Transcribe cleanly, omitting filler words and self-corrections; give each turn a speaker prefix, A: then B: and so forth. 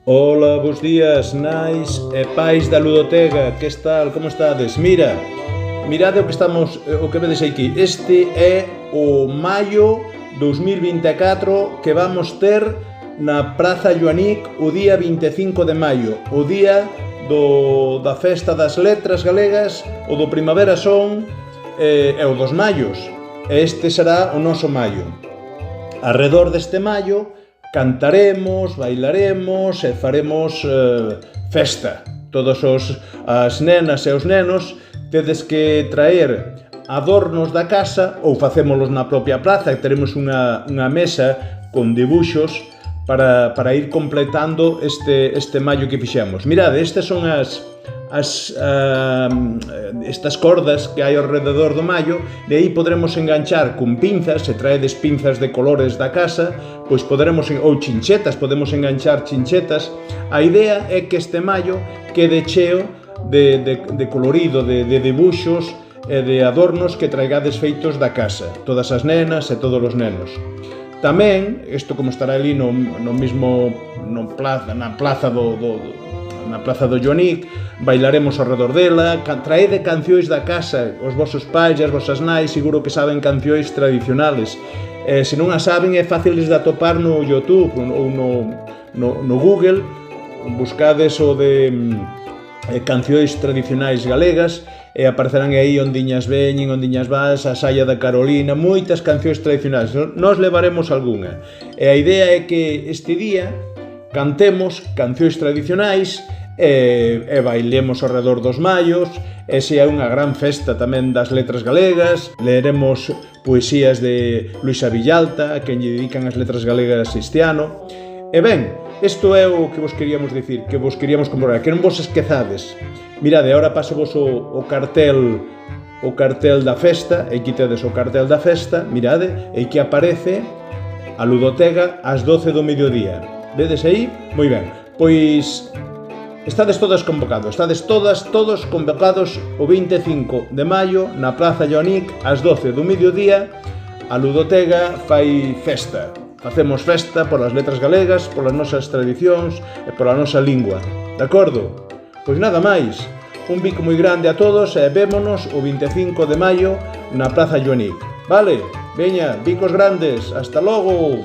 A: Ola, bos días, nais e pais da ludotega, que tal, como estades? Mirade o que o que vedes aquí. Este é o maio 2024 que vamos ter na Praza Joanic o día 25 de maio, o día da Festa das Letras Galegas, o do Primavera Son e o dos maios. Este será o noso maio. Arredor deste maio cantaremos, bailaremos e faremos festa. As nenas e os nenos tedes que traer adornos da casa ou facémolos na propia praza, e teremos unha mesa con dibuxos para ir completando este maio que fixemos. Mirade, estas son estas cordas que hai ao rededor do maio, de aí podremos enganchar con pinzas, se traedes pinzas de colores da casa, pois poderemos, ou chinchetas, podemos enganchar chinchetas. A idea é que este maio quede cheo de colorido, de dibuxos e de adornos que traigades feitos da casa, todas as nenas e todos os nenos. Tamén, isto como estará ali na plaza do Joanic, bailaremos ao redor dela, traede cancións da casa, os vosos pais e as vosas nais seguro que saben cancións tradicionales. Se non as saben, é fáciles de atopar no YouTube ou no Google, buscades o de cancións tradicionais galegas e aparecerán aí Ondiñas veñen, Ondiñas vas, a saia da Carolina, moitas cancións tradicionais. Nós levaremos algunha. E a idea é que este día cantemos cancións tradicionais e bailemos ao redor dos maios, e sea unha gran festa tamén das letras galegas. Leeremos poesías de Luisa Villalta, a quen lle dedican as letras galegas este ano. E ben, isto é o que vos queríamos dicir, que vos queríamos comprobar, que non vos esquezades. Mirade, agora pasovos o cartel da festa, e quitedes o cartel da festa, mirade, e que aparece a ludotega ás 12 do mediodía. Vedes aí? Moi ben. Pois estades todas convocados, todos convocados o 25 de maio na Praza Joanic ás 12 do mediodía. A ludotega fai festa. Facemos festa polas letras galegas, polas nosas tradicións e pola nosa lingua. De acordo? Pois nada máis. Un bico moi grande a todos e vémonos o 25 de maio na Praza Joanic. Vale? Veña, bicos grandes. Hasta logo!